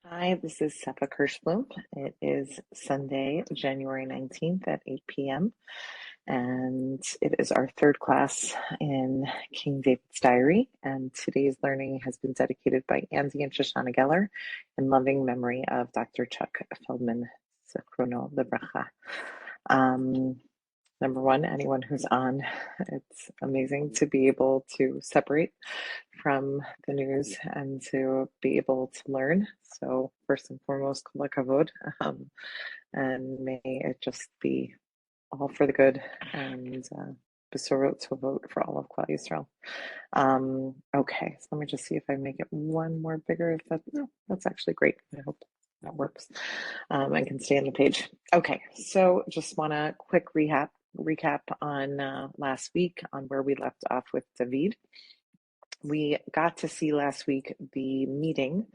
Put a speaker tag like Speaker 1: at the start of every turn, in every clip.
Speaker 1: Hi, this is Sepha Kirshblum. It is Sunday, January 19th at 8 p.m., and it is our third class in King David's Diary. And today's learning has been dedicated by Andy and Shoshana Geller in loving memory of Dr. Chuck Feldman, Zichrono Livracha. Number one, anyone who's on, it's amazing to be able to separate from the news and to be able to learn. So first and foremost, kol hakavod, and may it just be all for the good and besorot tovot for all of Klal Yisrael. Okay, so let me just see if I make it one more bigger. If that, no, that's actually great. I hope that works. I can stay on the page. Okay, so just want to quick recap on last week on where we left off with Dovid. We got to see last week the meeting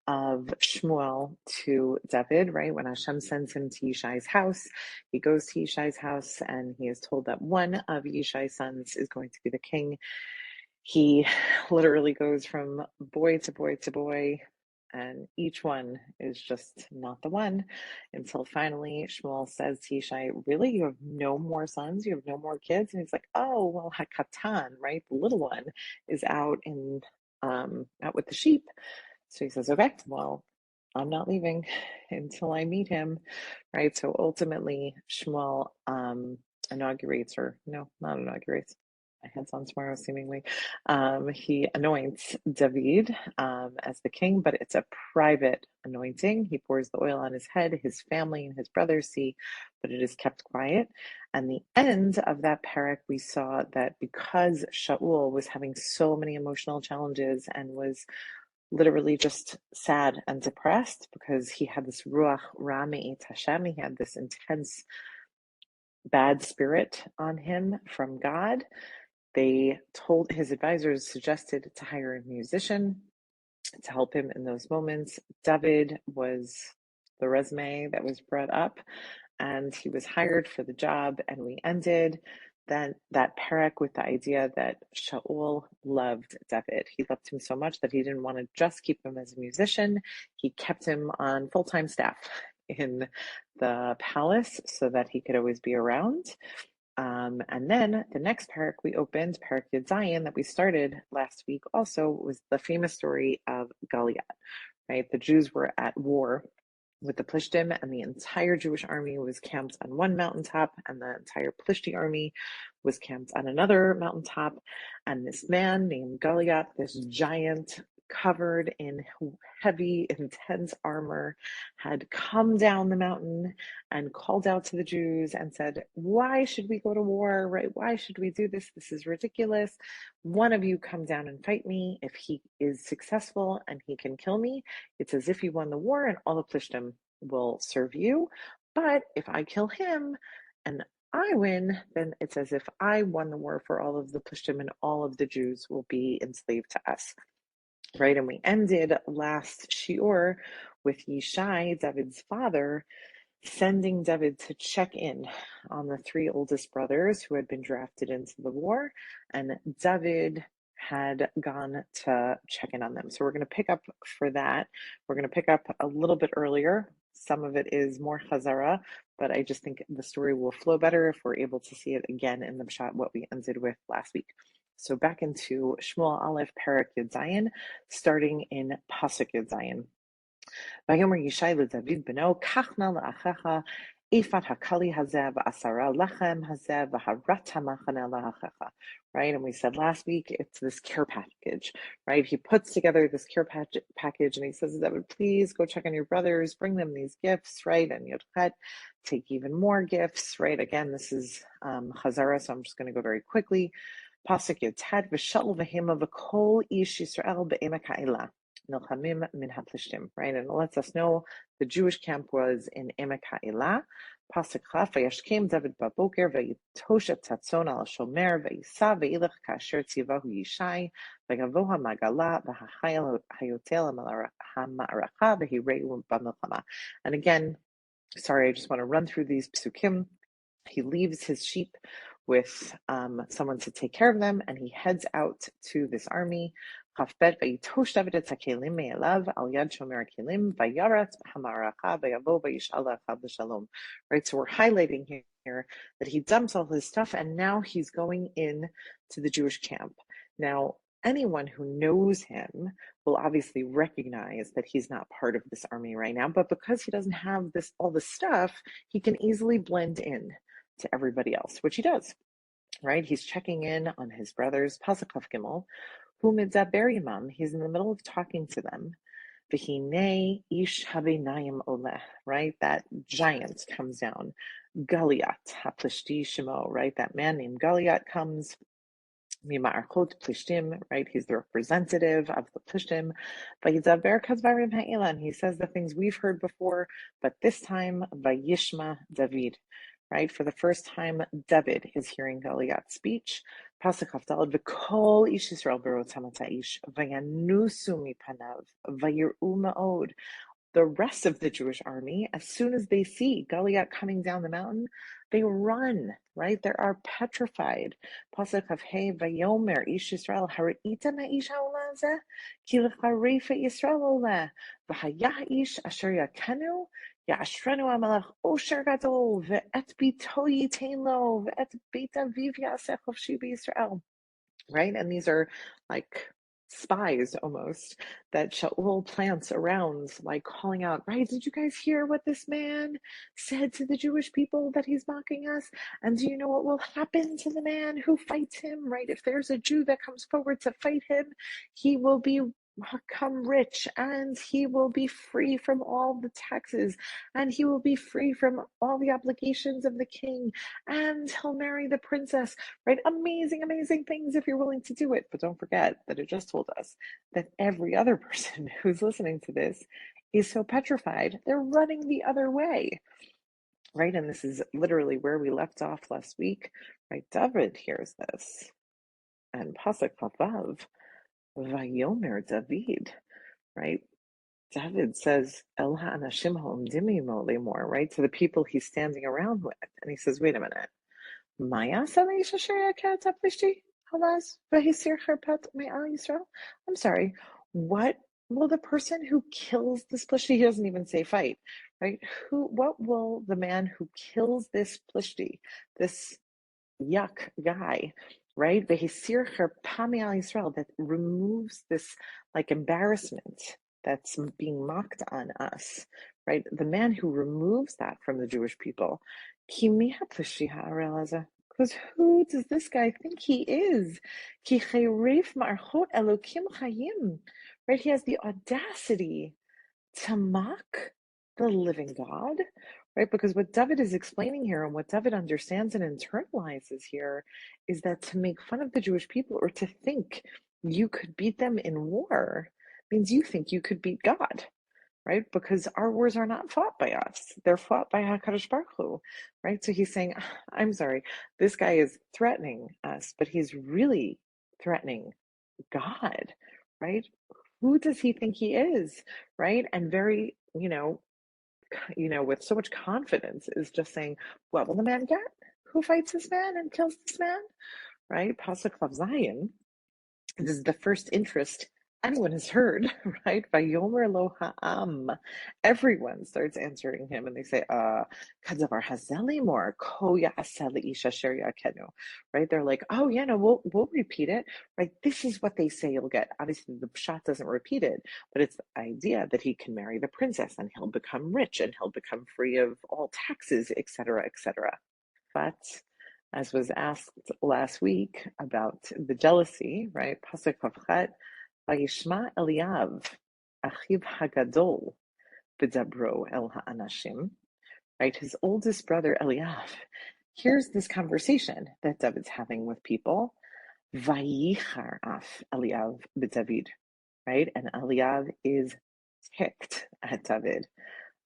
Speaker 1: of Shmuel to David, right? When Hashem sends him to Yishai's house, he goes to Yishai's house and he is told that one of Yishai's sons is going to be the king. He literally goes from boy to boy to boy, and each one is just not the one until finally Shmuel says to Yishai, really, you have no more sons? You have no more kids? And he's like, oh, well, Hakatan, right? The little one is out with the sheep. So he says, okay, well, I'm not leaving until I meet him, right? So ultimately, Shmuel inaugurates, or no, not inaugurates. My head's on tomorrow, seemingly. He anoints David as the king, but it's a private anointing. He pours the oil on his head. His family and his brothers see, but it is kept quiet. And the end of that parak, we saw that because Shaul was having so many emotional challenges and was literally just sad and depressed because he had this ruach ra me'et Hashem, he had this intense bad spirit on him from God. They told his advisors suggested to hire a musician to help him in those moments. David was the resume that was brought up, and he was hired for the job, and we ended then that parak with the idea that Shaul loved David. He loved him so much that he didn't want to just keep him as a musician. He kept him on full-time staff in the palace so that he could always be around. And then the next parak we opened, Parak Yud Zayin, that we started last week also, was the famous story of Goliat, right? The Jews were at war with the Plishtim, and the entire Jewish army was camped on one mountaintop, and the entire Plishti army was camped on another mountaintop. And this man named Goliat, this giant covered in heavy, intense armor, had come down the mountain and called out to the Jews and said, why should we go to war, right? Why should we do this? This is ridiculous. One of you come down and fight me. If he is successful and he can kill me, it's as if he won the war and all the Plishtim will serve you. But if I kill him and I win, then it's as if I won the war for all of the Plishtim and all of the Jews will be enslaved to us. Right, and we ended last shiur with Yishai, David's father, sending David to check in on the three oldest brothers who had been drafted into the war, and David had gone to check in on them. So we're going to pick up for that. We're going to pick up a little bit earlier. Some of it is more chazara, but I just think the story will flow better if we're able to see it again in the shot what we ended with last week. So back into Shmuel Aleph, Parak Yud Zayin, starting in Pasuk Yud Zayin. Vayomer Yishai leDavid beno, kach na le'achecha ifat hakali hazeh v'asara lechem hazeh v'harat hamachane le'achecha. Right, and we said last week it's this care package. Right, he puts together this care package, and he says, David, please go check on your brothers, bring them these gifts. Right, and Yodchet, take even more gifts. Right, again, this is Chazara, so I'm just going to go very quickly. Pasuk Yotzad v'shal v'hema v'kol ish Yisrael be'emek ha'elah. Nilchamim min haplishtim, right? And it lets us know the Jewish camp was in Emek Ha'elah. Pasuk Chaf, v'yashkem David baboker v'yitosh et tatzon al shomer v'yisav v'yilech kasher tzivahu Yishai v'gavo ha'magala v'hachayel hayotel ha'ma'aracha v'hireu b'milchama. And again, sorry, I just want to run through these psukim. He leaves his sheep with someone to take care of them, and he heads out to this army. Chafbet vayitosh David et hakelim me'elav al yad shomer hakelim vayaratz b'hamaracha vayavo vayishal achav l'shalom. Right, so we're highlighting here that he dumps all his stuff and now he's going in to the Jewish camp. Now, anyone who knows him will obviously recognize that he's not part of this army right now, but because he doesn't have all this stuff, he can easily blend in to everybody else, which he does. Right, he's checking in on his brothers. Pasuk Kaf Gimel, hu midzaber imam. He's in the middle of talking to them. V'hinei ish habenayim oleh. Right, that giant comes down. Goliat haplishti shemo. Right, that man named Goliat comes. Mima'archot plishtim. Right, he's the representative of the plishtim. Vayidzaber kazvarim ha'elan. He says the things we've heard before, but this time vayishma David. Right, for the first time, David is hearing Goliat's speech. Pasuk Haftalad, v'kol ish Yisrael berot hamatzaish, vayanusu mipanav, vayir'u ma'od. The rest of the Jewish army, as soon as they see Goliat coming down the mountain, they run, right? They are petrified. Pasuk of Hey Vayomer Ish Yisrael Harita Ma'ish Ha'olam Zeh Ki L'charefa Yisrael Oleh V'hayah Ish Asher Yakenu Ya'ashrenu Amalach Osher Gadol Ve'et Bito Yitain Lo Ve'et Beit Aviv Ya'aseh Chofshi B'Yisrael. Right? And these are like spies almost that Shaul plants around, like calling out, right? Did you guys hear what this man said to the Jewish people, that he's mocking us? And do you know what will happen to the man who fights him, right? If there's a Jew that comes forward to fight him, he will become rich and he will be free from all the taxes and he will be free from all the obligations of the king and he'll marry the princess, right? Amazing, amazing things if you're willing to do it. But don't forget that it just told us that every other person who's listening to this is so petrified, they're running the other way, right? And this is literally where we left off last week, right? David hears this and Pasuk Vav, Vayomer David, right? David says, El ha'anashim ha'omdim imo lemor, right? To the people he's standing around with. And he says, wait a minute. I'm sorry. What will the person who kills this plishti? He doesn't even say fight, right? What will the man who kills this plishti, this yuck guy, right? That removes this like embarrassment that's being mocked on us, right? The man who removes that from the Jewish people. Because who does this guy think he is? Right? He has the audacity to mock the living God, right? Because what David is explaining here and what David understands and internalizes here is that to make fun of the Jewish people or to think you could beat them in war means you think you could beat God, right? Because our wars are not fought by us. They're fought by HaKadosh Baruch Hu, right? So he's saying, I'm sorry, this guy is threatening us, but he's really threatening God, right? Who does he think he is, right? And very, with so much confidence is just saying, what will the man get? Who fights this man and kills this man, right? Pasuk Vav Zayin. This is the first interest anyone has heard, right? Vayomer lo ha'am. Everyone starts answering him and they say, Kadzavar hazeli mor ko ya'aseh le'ish asher yakenu. Right? They're like, oh yeah, no, we'll repeat it, right? This is what they say you'll get. Obviously the pshat doesn't repeat it, but it's the idea that he can marry the princess and he'll become rich and he'll become free of all taxes, etc., etc. But as was asked last week about the jealousy, right? Pasuk Kavchat, Vayishma Eliav, Achiv Hagadol, B'dabro El Ha'anashim, right? His oldest brother Eliav hears this conversation that David's having with people. Vayichar Af Eliav B'David, right? And Eliav is ticked at David.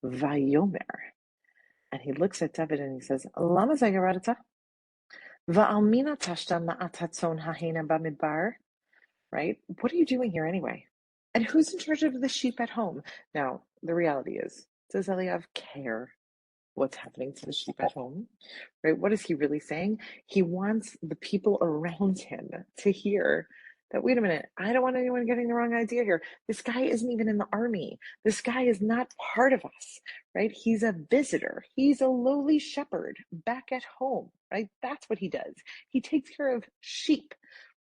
Speaker 1: Vayomer. And he looks at David and he says, Lama Zayaradata? Right? What are you doing here anyway? And who's in charge of the sheep at home? Now, the reality is, does Eliav care what's happening to the sheep at home? Right? What is he really saying? He wants the people around him to hear that, wait a minute, I don't want anyone getting the wrong idea here. This guy isn't even in the army. This guy is not part of us, right? He's a visitor. He's a lowly shepherd back at home, right? That's what he does. He takes care of sheep,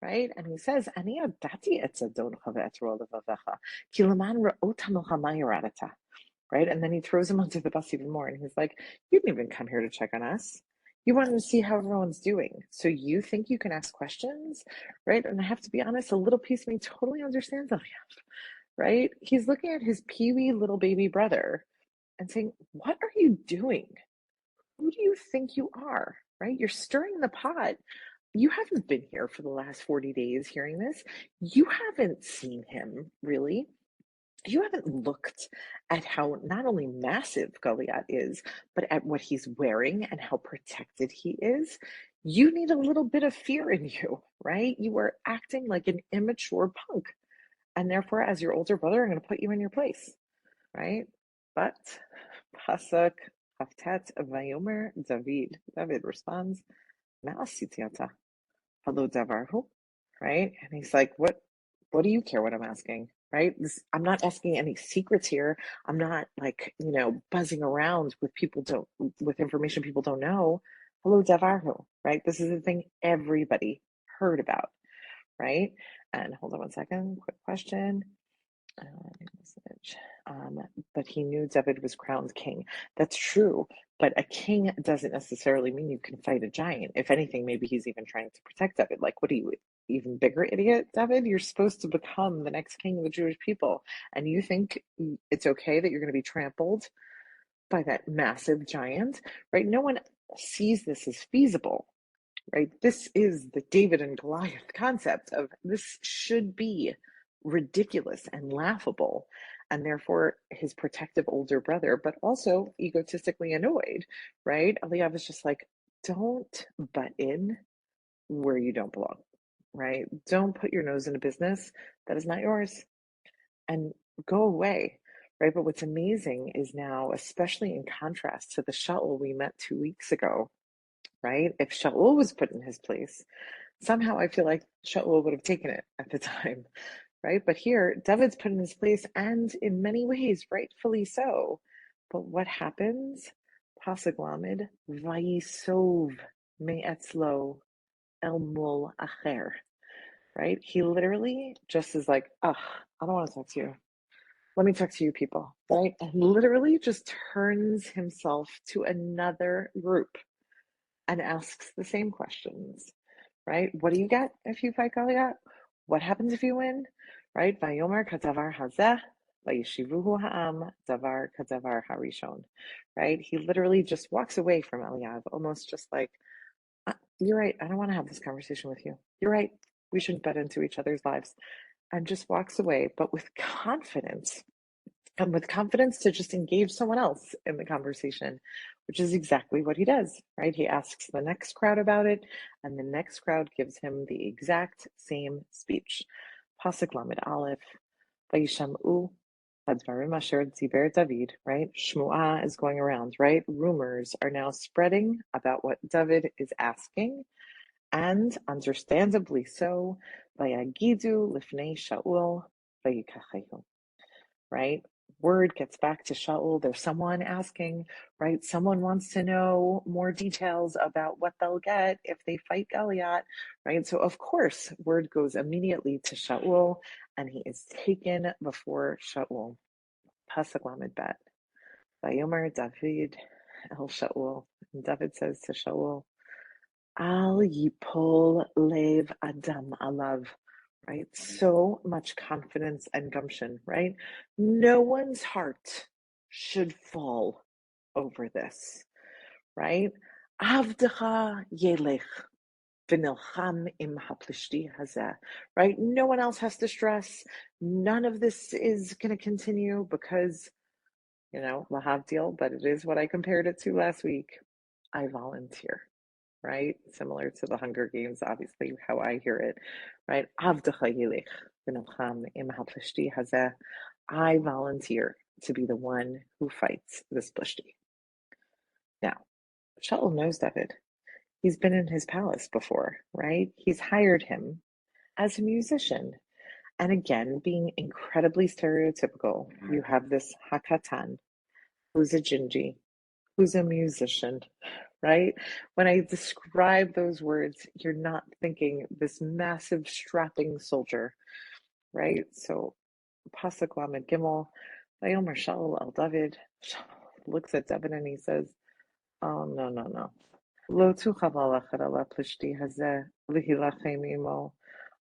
Speaker 1: right? And he says, "Ani adati et zadoncha ve'et ro'levavecha, ki leman ra'ot hamilchama yaradata." Right? And then he throws him under the bus even more. And he's like, "You didn't even come here to check on us. You wanted to see how everyone's doing. So you think you can ask questions?" Right? And I have to be honest, a little piece of me totally understands Eliab, right? He's looking at his peewee little baby brother and saying, "What are you doing? Who do you think you are?" Right? You're stirring the pot. You haven't been here for the last 40 days hearing this. You haven't seen him really. You haven't looked at how not only massive Goliat is, but at what he's wearing and how protected he is. You need a little bit of fear in you, right? You are acting like an immature punk. And therefore, as your older brother, I'm going to put you in your place, right? But Pasuk Haftet Vayomer David. David responds, Ma'asitiata. Hello, Davarhu, right? And he's like, what do you care what I'm asking? Right? I'm not asking any secrets here. I'm not like, buzzing around with information people don't know. Hello, Davarhu, right? This is the thing everybody heard about, right? And hold on one second, quick question. Message. But he knew David was crowned king. That's true, but a king doesn't necessarily mean you can fight a giant. If anything, maybe he's even trying to protect David. Like, what are you, even bigger idiot, David? You're supposed to become the next king of the Jewish people, and you think it's okay that you're going to be trampled by that massive giant, right? No one sees this as feasible. Right? This is the David and Goliath concept of this should be ridiculous and laughable, and therefore his protective older brother, but also egotistically annoyed, right? Eliyav is just like, don't butt in where you don't belong, right? Don't put your nose in a business that is not yours and go away. Right. But what's amazing is now, especially in contrast to the Shaul we met 2 weeks ago, right? If Shaul was put in his place, somehow I feel like Shaul would have taken it at the time, right? But here, David's put in his place, and in many ways, rightfully so. But what happens? Pasuk Lamed, Vayisov me'etzlo el mul acher, right? He literally just is like, "Ugh, I don't want to talk to you. Let me talk to you people," right? And literally just turns himself to another group and asks the same questions, right? What do you get if you fight Goliat? What happens if you win, right? Vayomer kadavar hazeh, vayeshivuhu ha'am, davar kadavar harishon, right? He literally just walks away from Eliab, almost just like, "You're right, I don't want to have this conversation with you. You're right, we shouldn't butt into each other's lives," and just walks away, but with confidence, and with confidence to just engage someone else in the conversation, which is exactly what he does, right? He asks the next crowd about it, and the next crowd gives him the exact same speech. Pasuk Lamed Aleph, Vayisham'u Hadvarim Asher Ziber David, right? Shmu'a is going around, right? Rumors are now spreading about what David is asking, and understandably so, Vayagidu Lifnei Shaul Vayikachehu, right? Word gets back to Shaul. There's someone asking, right? Someone wants to know more details about what they'll get if they fight Goliat, right? So of course, word goes immediately to Shaul, and he is taken before Shaul. Pasuk Lamed Bet. Vayomer David el Shaul. And David says to Shaul, Al yipol lev adam alav, right? So much confidence and gumption, right? No one's heart should fall over this, right? Avdecha yelech v'nilcham im haplishti hazeh, right? No one else has to stress. None of this is going to continue because, lahavdil, but it is what I compared it to last week. I volunteer, right? Similar to the Hunger Games, obviously, how I hear it, right? Avdecha yelech v'nilcham im haplishti hazeh. I volunteer to be the one who fights this Plishti. Now, Shaul knows David. He's been in his palace before, right? He's hired him as a musician. And again, being incredibly stereotypical, you have this Hakatan, who's a Jinji, who's a musician, right? When I describe those words, you're not thinking this massive strapping soldier, right? So Pasuk Lamed Gimel, Vayomer Shaul el David, looks at David and he says, oh, no, no, no. Lo tuchav lelachet ala plishti hazeh v'hilachem imo.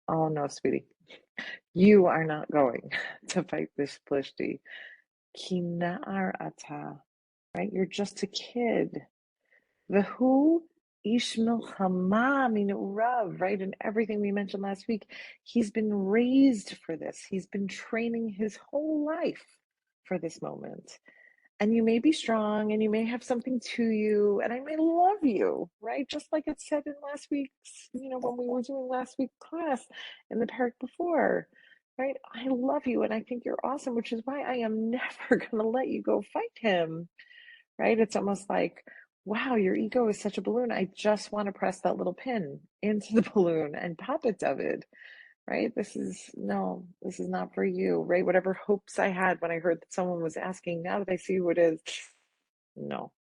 Speaker 1: Oh, no, sweetie. You are not going to fight this plishti. Ki na'ar ata, right? You're just a kid. Vehu ish milchama minurav, right? And everything we mentioned last week, he's been raised for this. He's been training his whole life for this moment. And you may be strong and you may have something to you, and I may love you, right? Just like it said in last week's, when we were doing last week's class in the parak before, right? I love you and I think you're awesome, which is why I am never going to let you go fight him, right? It's almost like, wow, your ego is such a balloon. I just want to press that little pin into the balloon and pop it, David, right? This is not for you, right? Whatever hopes I had when I heard that someone was asking, now that I see who it is, no.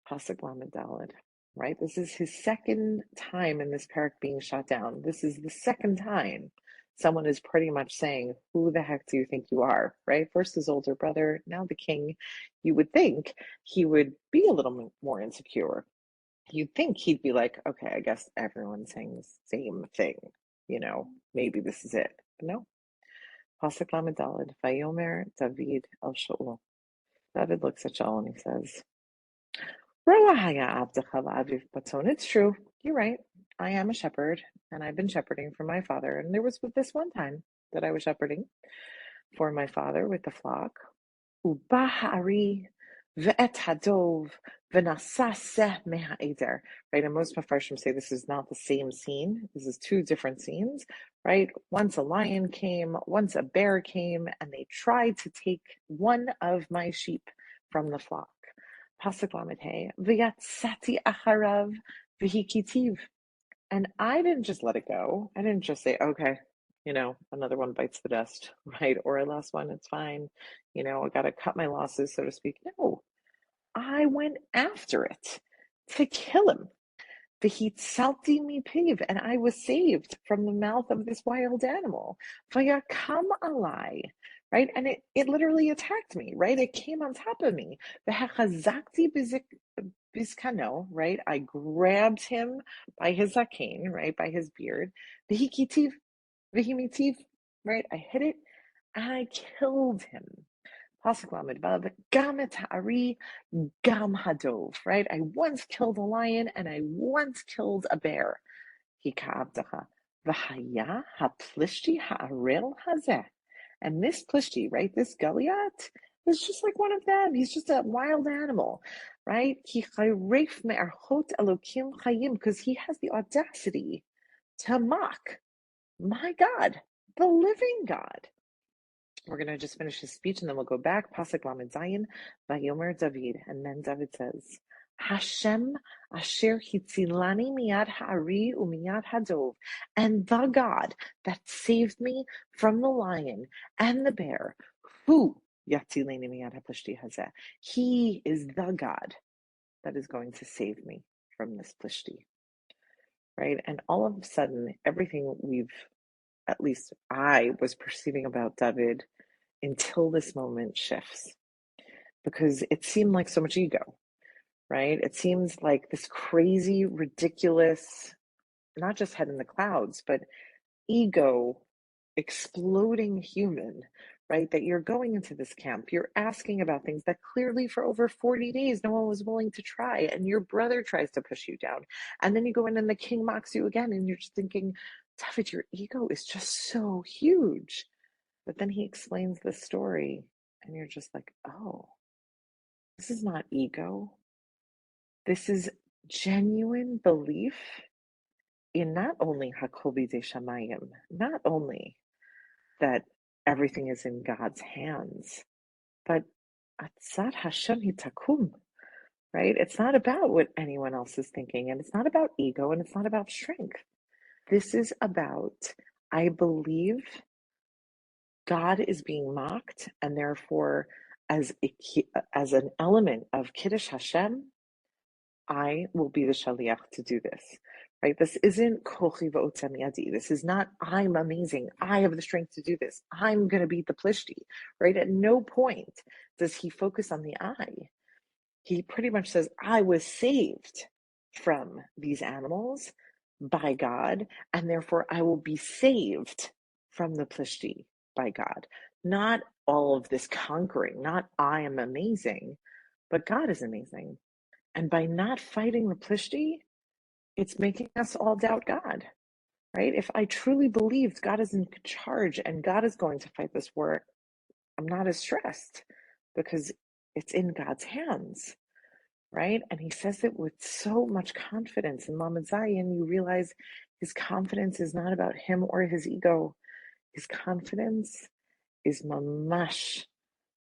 Speaker 1: Pasuk Lamed Daled, right? This is his second time in this parak being shot down. This is the second time someone is pretty much saying, who the heck do you think you are, right? First his older brother, now the king. You would think he would be a little more insecure. You'd think he'd be like, okay, I guess everyone's saying the same thing. Maybe this is it. But no. Pasuk Lamed Daled, Vayomer David el Shaul. David looks at Shaul and he says, it's true. You're right. I am a shepherd, and I've been shepherding for my father. And there was this one time that I was shepherding for my father with the flock. Right, and most Mepharshim say this is not the same scene. This is two different scenes, right? Once a lion came, once a bear came, and they tried to take one of my sheep from the flock. Pasuk Lamed Hey, v'yatzati acharav v'hikitiv. And I didn't just let it go. I didn't just say, okay, another one bites the dust, right? Or I lost one, it's fine. I got to cut my losses, so to speak. No, I went after it to kill him. The heat salty me piv, and I was saved from the mouth of this wild animal. Vayakam alai, right? And it literally attacked me, right? It came on top of me. V'hachazakti bizkano, right? I grabbed him by his zaken, right? By his beard. V'hikitiv, v'himitiv, right? I hit it and I killed him. Pasuk Lamed Vav, Gam et ha'ari, Gam hadov, right? I once killed a lion and I once killed a bear. Hika'avdacha, V'haya ha'plishti ha'arel hazeh. And this plishti, right? This Goliat is just like one of them. He's just a wild animal, right? Ki chayref me'archot elokim chayim, because he has the audacity to mock my God, the living God. We're going to just finish his speech and then we'll go back. Pasuk Lamed Zayin, Vayomer David. And then David says, Hashem asher hitzilani miyad ha'ari umiyad hadov. And the God that saved me from the lion and the bear, who yatzilani miyad ha'plishti hazeh. He is the God that is going to save me from this plishti. Right? And all of a sudden, everything at least I was perceiving about David until this moment shifts, because it seemed like so much ego, right? It seems like this crazy, ridiculous, not just head in the clouds, but ego exploding human, right? That you're going into this camp, you're asking about things that clearly for over 40 days, no one was willing to try. And your brother tries to push you down. And then you go in and the king mocks you again. And you're just thinking, David, your ego is just so huge. But then he explains the story, and you're just like, oh, this is not ego. This is genuine belief in not only Hakol B'Yedei Shamayim, not only that everything is in God's hands, but Atzat Hashem Hitakum, right? It's not about what anyone else is thinking, and it's not about ego, and it's not about strength. This is about, I believe God is being mocked, and therefore, as an element of Kiddush Hashem, I will be the shaliach to do this, right? This isn't kochi v'otzem yadi. This is not, I'm amazing. I have the strength to do this. I'm going to beat the plishti, right? At no point does he focus on the I. He pretty much says, I was saved from these animals by God, and therefore I will be saved from the plishti by God. Not all of this conquering, not I am amazing, but God is amazing. And by not fighting the plishti, it's making us all doubt God, right? If I truly believed God is in charge and God is going to fight this war, I'm not as stressed because it's in God's hands, right? And he says it with so much confidence. In Lamed Zayin, you realize his confidence is not about him or his ego. His confidence is mamash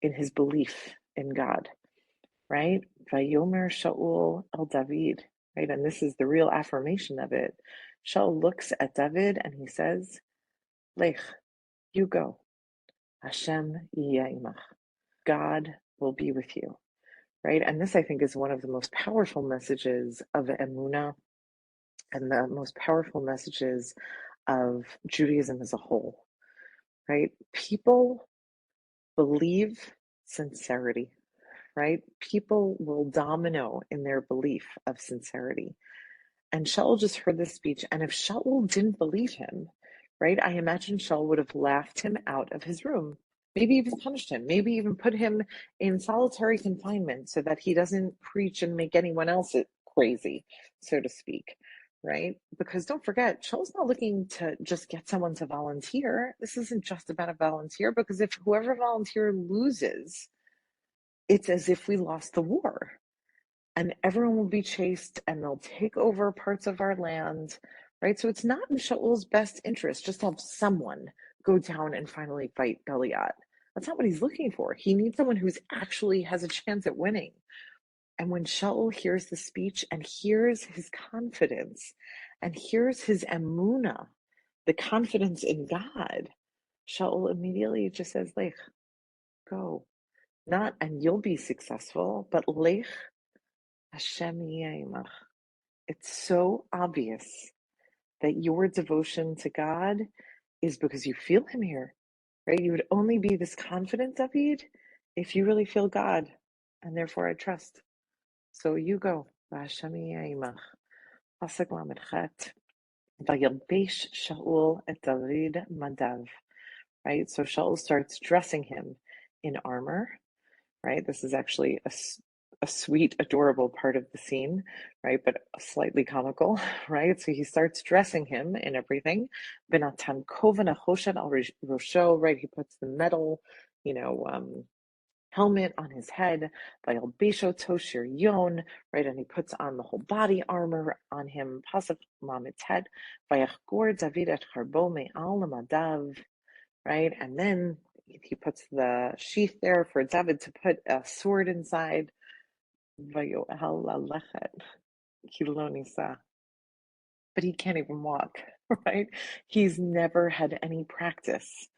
Speaker 1: in his belief in God, right? Vayomer Shaul el David, right? And this is the real affirmation of it. Shaul looks at David and he says, Lech, you go. Hashem yeh imach. God will be with you, right? And this, I think, is one of the most powerful messages of Emunah and the most powerful messages of Judaism as a whole, right? People believe sincerity, right? People will domino in their belief of sincerity. And Shaul just heard this speech, and if Shaul didn't believe him, right, I imagine Shaul would have laughed him out of his room, maybe even punished him, maybe even put him in solitary confinement so that he doesn't preach and make anyone else crazy, so to speak, right? Because don't forget, Shaul's not looking to just get someone to volunteer. This isn't just about a volunteer, because if whoever volunteer loses, it's as if we lost the war. And everyone will be chased and they'll take over parts of our land, right? So it's not in Shaul's best interest just to have someone go down and finally fight Goliat. That's not what he's looking for. He needs someone who's actually has a chance at winning. And when Shaul hears the speech and hears his confidence and hears his emunah, the confidence in God, Shaul immediately just says, Lech, go. Not, and you'll be successful, but Lech, Hashem yeh imach. It's so obvious that your devotion to God is because you feel him here, right? You would only be this confident, David, if you really feel God, and therefore I trust. So you go. Hashem yeh imach. Pasuk lamed chet. Vayalbesh Shaul et David madav. Right? So Shaul starts dressing him in armor, right? This is actually a sweet, adorable part of the scene, right? But slightly comical, right? So he starts dressing him in everything. Benatan kovan achoshet al rosho, right? He puts the metal, helmet on his head. Vayalbesho toshir yon, right? And he puts on the whole body armor on him. Pasuk lamed het. Vayachgor David et charbo me'al lamadav, right? And then he puts the sheath there for David to put a sword inside. But he can't even walk, right? He's never had any practice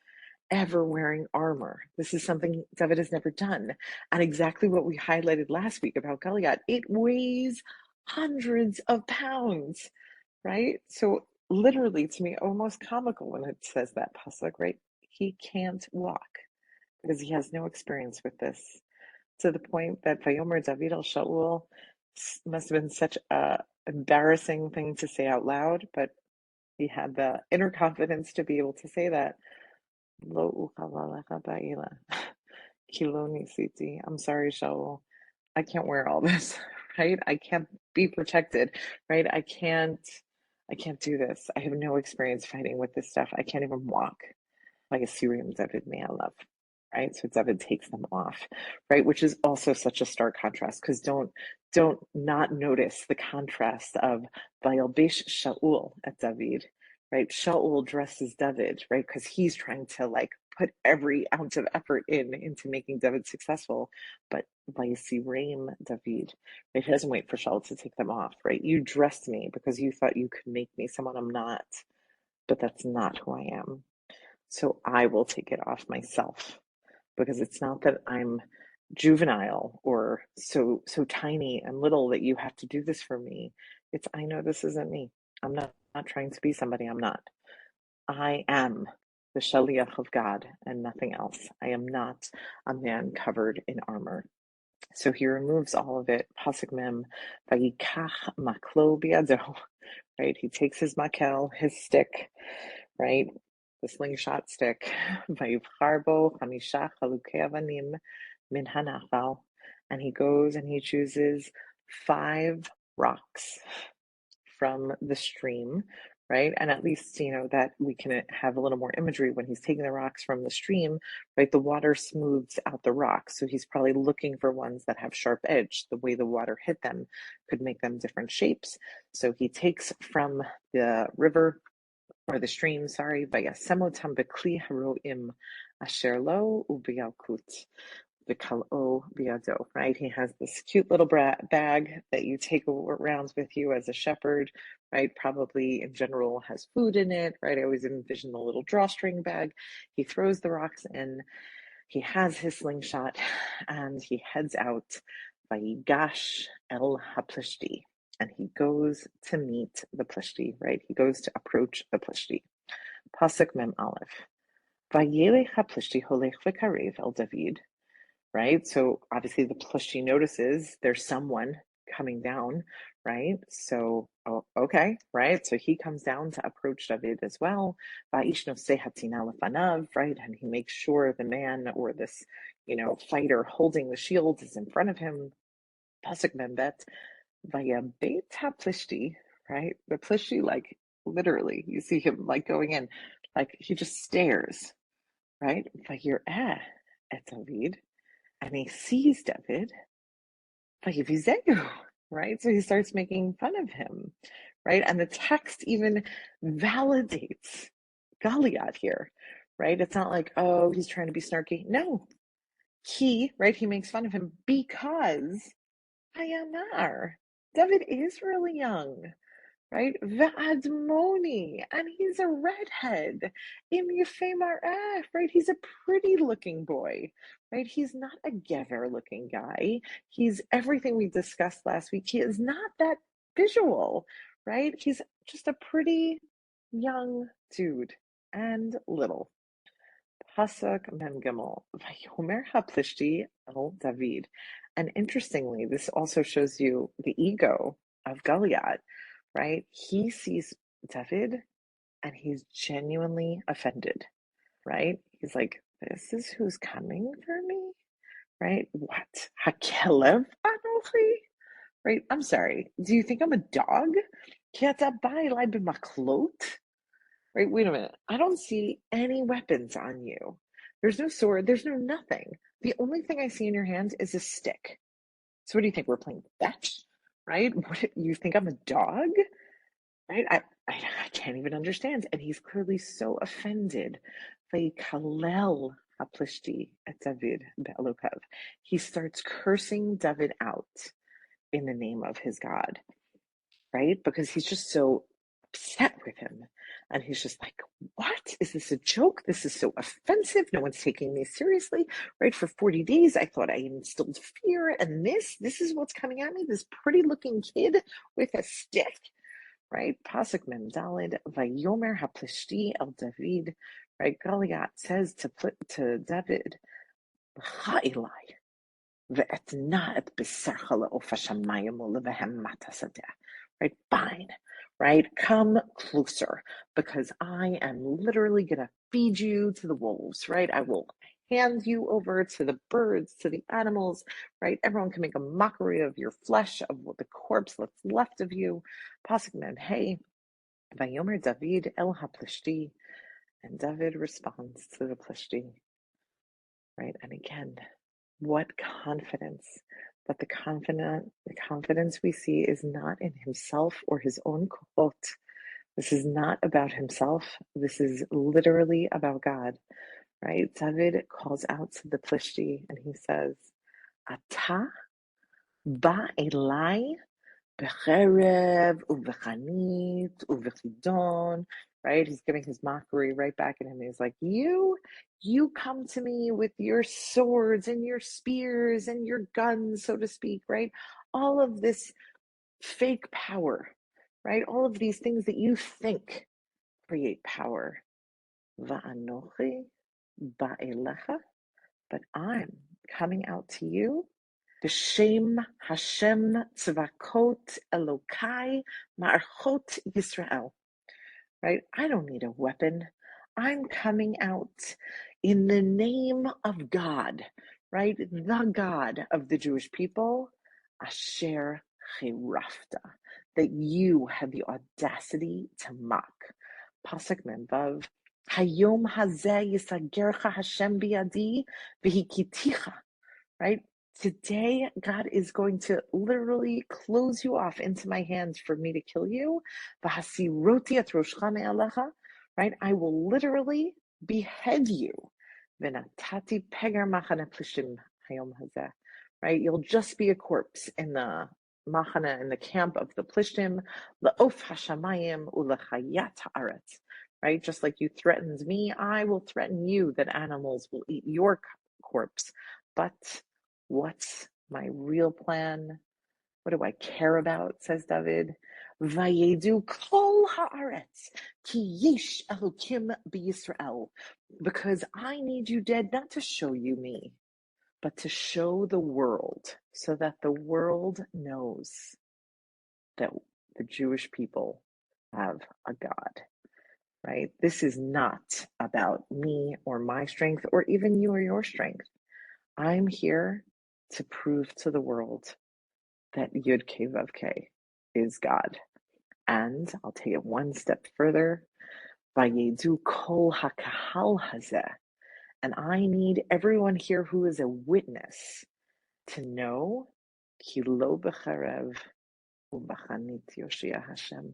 Speaker 1: ever wearing armor. This is something David has never done. And exactly what we highlighted last week about Goliat, it weighs hundreds of pounds, right? So literally, to me, almost comical when it says that pasuk, right? He can't walk because he has no experience with this, to the point that Vayomer David al Shaul must have been such a embarrassing thing to say out loud, but he had the inner confidence to be able to say that. Lo uchalalech ba'ila, ki lo nisiti. I'm sorry, Shaul. I can't wear all this, right? I can't be protected, right? I can't do this. I have no experience fighting with this stuff. I can't even walk like a Syrian David Me'alav, right? So David takes them off, right? Which is also such a stark contrast, because don't not notice the contrast of Vayalbesh Shaul at David, right? Shaul dresses David, right? Because he's trying to like put every ounce of effort into making David successful. But Vayisirem David, right? He doesn't wait for Shaul to take them off, right? You dressed me because you thought you could make me someone I'm not, but that's not who I am. So I will take it off myself, because it's not that I'm juvenile or so tiny and little that you have to do this for me. It's, I know this isn't me. I'm not trying to be somebody I'm not. I am the shaliach of God and nothing else. I am not a man covered in armor. So he removes all of it. Pasuk mem, vayikach maklo biado, right? He takes his makel, his stick, right? The slingshot stick. Vayivchar bo chamisha chalukei avanim min hanachal, and he goes and he chooses 5 rocks from the stream, right? And at least, that we can have a little more imagery when he's taking the rocks from the stream, right? The water smooths out the rocks. So he's probably looking for ones that have sharp edge. The way the water hit them could make them different shapes. So he takes from the river, or the stream, sorry, vayasemotam bekli haroim asher lo ubiyalkut v'kalo biado, right? He has this cute little bag that you take around with you as a shepherd, right? Probably in general has food in it, right? I always envision the little drawstring bag. He throws the rocks in, he has his slingshot, and he heads out vayigash el haplishti, and he goes to meet the Plishti, right? He goes to approach the Plishti. Pasuk mem aleph. Vayelech haplishti holech v'karev el David, right? So obviously the Plishti notices there's someone coming down, right? So, okay, right? So he comes down to approach David as well. Va'ish noseh hatzina lefanav, right? And he makes sure the man, or this, fighter holding the shield, is in front of him. Pasuk mem bet. Vayabet haplishti, right? The Plishti, like, literally, you see him like going in, like he just stares, right? Vayireh et David, and he sees David. Vayivizeu, right? So he starts making fun of him, right? And the text even validates Goliat here, right? It's not like, oh, he's trying to be snarky. No, right? He makes fun of him because Hayanar. David is really young, right? Ve'admoni, and he's a redhead. Im Yefei Mar'eh, right? He's a pretty looking boy, right? He's not a gever looking guy. He's everything we discussed last week. He is not that visual, right? He's just a pretty young dude and little. Pasuk Mem Gimel, Vayomer Haplishti El David. And interestingly, this also shows you the ego of Goliat, right? He sees David and he's genuinely offended, right? He's like, this is who's coming for me, right? What? Hakelev Anochi? Right? I'm sorry. Do you think I'm a dog? Right, wait a minute. I don't see any weapons on you. There's no sword, there's no nothing. The only thing I see in your hands is a stick. So what do you think? We're playing fetch? Right? What, you think I'm a dog? Right? I can't even understand. And he's clearly so offended. Vayikalel haplishti et David be'elokav. He starts cursing David out in the name of his God, right? Because he's just so upset with him. And he's just like, what? Is this a joke? This is so offensive. No one's taking me seriously, right? For 40 days, I thought I instilled fear. And this is what's coming at me, this pretty looking kid with a stick, right? Pasuk Mem Daled, Vayomer haplishti el David, right? Goliat says to David, L'cha Eli, ve'etna et b'sercha le'of hashamayim u'levehem mata sadeh. Right? Fine, right? Come closer, because I am literally going to feed you to the wolves, right? I will hand you over to the birds, to the animals, right? Everyone can make a mockery of your flesh, of what the corpse that's left of you. Pasuk Mem Hey, Vayomer David el haplishti, and David responds to the Plishti, right? And again, what confidence! But the confidence we see is not in himself or his own quote. This is not about himself. This is literally about God, right? David calls out to the Plishti and he says, Ata ba elai becherev uvechanit uvechidon, right? He's giving his mockery right back at him. He's like, you come to me with your swords and your spears and your guns, so to speak, right? All of this fake power, right? All of these things that you think create power. Va'anochi ba'elecha, but I'm coming out to you. B'shem Hashem tzvakot Elokai ma'archot Yisrael. Right? I don't need a weapon. I'm coming out in the name of God, right? The God of the Jewish people, Asher Chirafta, that you had the audacity to mock. Pasuk Memvav, Hayom hazeh yisagercha Hashem biyadi v'hikiticha, right? Today, God is going to literally close you off into my hands for me to kill you. Right? I will literally behead you. Right? You'll just be a corpse in the machana, in the camp of the Plishtim. Right? Just like you threatened me, I will threaten you that animals will eat your corpse. But what's my real plan? What do I care about? Says David. Vayedu kol haaretz ki yesh Elokim b'Yisrael. Because I need you dead not to show you me, but to show the world, so that the world knows that the Jewish people have a God. Right? This is not about me or my strength or even you or your strength. I'm here to prove to the world that Yud Kei Vav Kei is God. And I'll take it one step further. Vayedu kol hakahal hazeh. And I need everyone here who is a witness to know ki lo b'charev u'b'chanit yoshia Hashem.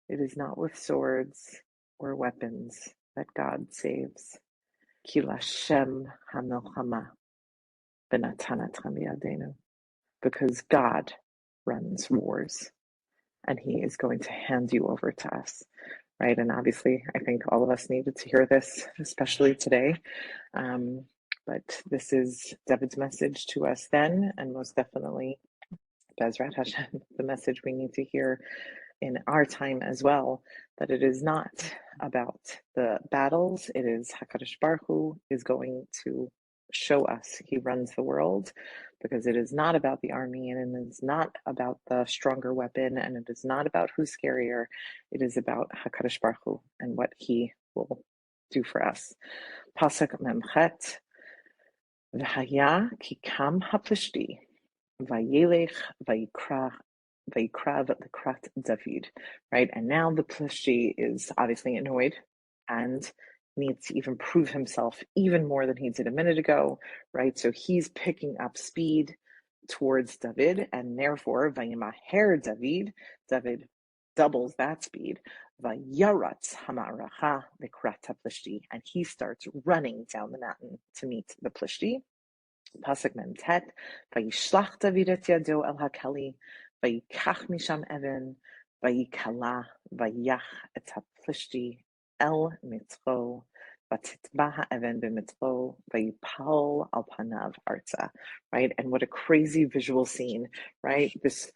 Speaker 1: It is not with swords or weapons that God saves. Ki lashem hamilchama b'natanat biyadenu. Because God runs wars and he is going to hand you over to us, right? And obviously, I think all of us needed to hear this, especially today. But this is David's message to us then, and most definitely, Bezrat Hashem, the message we need to hear in our time as well, that it is not about the battles. It is HaKadosh Baruch Hu is going to show us he runs the world, because it is not about the army, and it is not about the stronger weapon, and it is not about who's scarier. It is about HaKadosh Baruch Hu and what he will do for us. Pasuk Memchet, V'haya ki kam haplishti, vayelech vayikra Vaykrav David, right? And now the Plishti is obviously annoyed and needs to even prove himself even more than he did a minute ago, right? So he's picking up speed towards David, and therefore Vayimaher David doubles that speed. Vayaratz Hamaracha Vikrat Plishti, and he starts running down the mountain to meet the Plishti. Pasuk Memtet, Vayishlach David et yado el hakeli, Vayikach misham even, Vayikala, Vayach et haplishti el mitro, Vatitba ha'even b'mitro, Vayipal al panav arza. Right? And what a crazy visual scene, right? This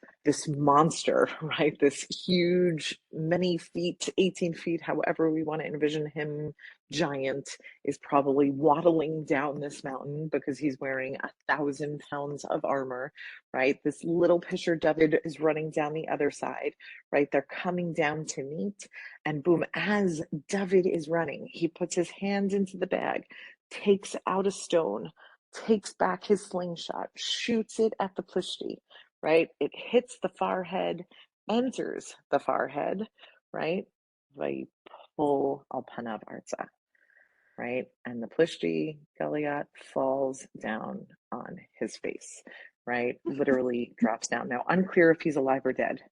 Speaker 1: monster, right? This huge, many feet, 18 feet, however we want to envision him, giant, is probably waddling down this mountain because he's wearing 1,000 pounds of armor, right? This little pisher David is running down the other side, right? They're coming down to meet, and boom, as David is running, he puts his hand into the bag, takes out a stone, takes back his slingshot, shoots it at the Plishti, right? It hits the forehead, enters the forehead, right? Vayipol al panav arza. Right? And the Plishti, Goliat, falls down on his face, right? Literally drops down. Now, unclear if he's alive or dead,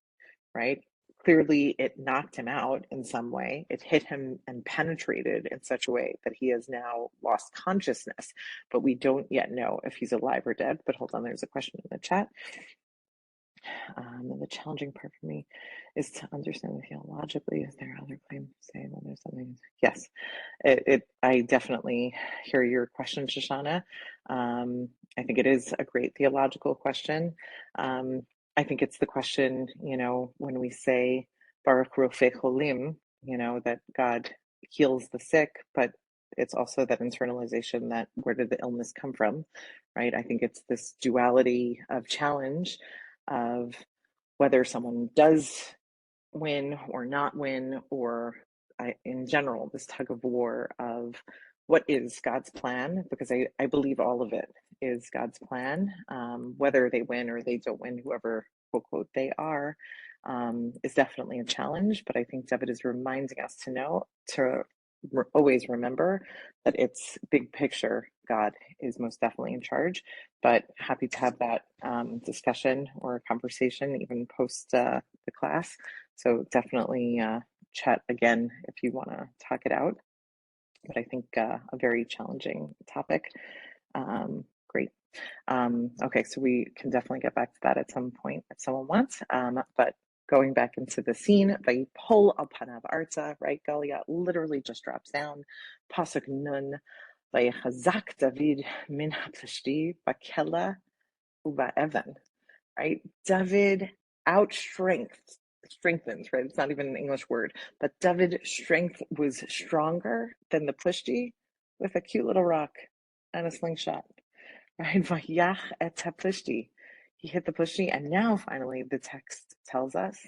Speaker 1: right? Clearly, it knocked him out in some way. It hit him and penetrated in such a way that he has now lost consciousness. But we don't yet know if he's alive or dead. But hold on, there's a question in the chat. And the challenging part for me is to understand theologically. Is there other claims saying that there's something? Yes, I definitely hear your question, Shoshana. I think it is a great theological question. I think it's the question, when we say Baruch Rofei Cholim, that God heals the sick, but it's also that internalization that where did the illness come from, right? I think it's this duality of challenge of whether someone does win or not win, or in general, this tug of war of what is God's plan, because I believe all of it is God's plan, whether they win or they don't win, whoever, quote, quote, they are, is definitely a challenge. But I think David is reminding us to always remember that it's big picture. God is most definitely in charge, but happy to have that discussion or conversation even post the class. So definitely chat again if you want to talk it out. But I think a very challenging topic. Great. Okay, so we can definitely get back to that at some point if someone wants. But going back into the scene, Vayipol al panav arza, right? Goliat literally just drops down. Pasuk nun, Vayechazak David min haplishti bakela uva evan, right? David strengthens, right? It's not even an English word, but David's strength was stronger than the Plishti with a cute little rock and a slingshot, right? Vayach et Plishti. He hit the Plishti, and now finally the text tells us,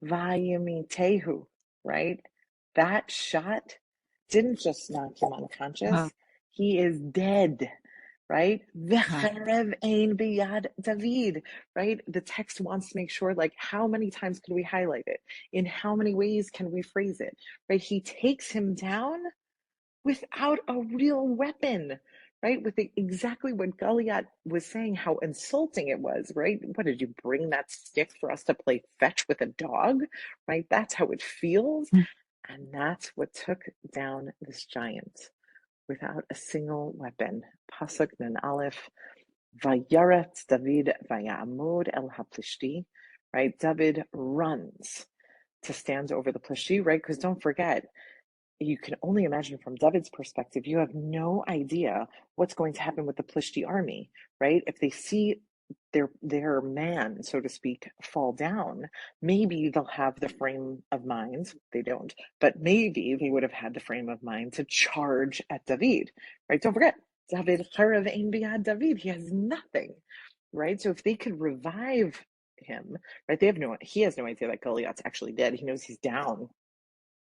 Speaker 1: Vayimitehu, right? That shot didn't just knock him unconscious, he is dead. Right? V'charev ein biyad David, right? The text wants to make sure, like, how many times can we highlight it? In how many ways can we phrase it? Right? He takes him down without a real weapon, right? With exactly what Goliat was saying, how insulting it was, right? What, did you bring that stick for us to play fetch with a dog, right? That's how it feels. And that's what took down this giant without a single weapon. Pasuk Nun Aleph, Vayaret David Vayamud El HaPlishti, right? David runs to stand over the Plishti, right? Because don't forget, you can only imagine from David's perspective, you have no idea what's going to happen with the Plishti army, right? If they see their man, so to speak, fall down, maybe they'll have the frame of mind, they don't, but maybe they would have had the frame of mind to charge at David, right? Don't forget, David Charav Ein Biad David, he has nothing, right? So if they could revive him, right, he has no idea that Goliath's actually dead. He knows he's down.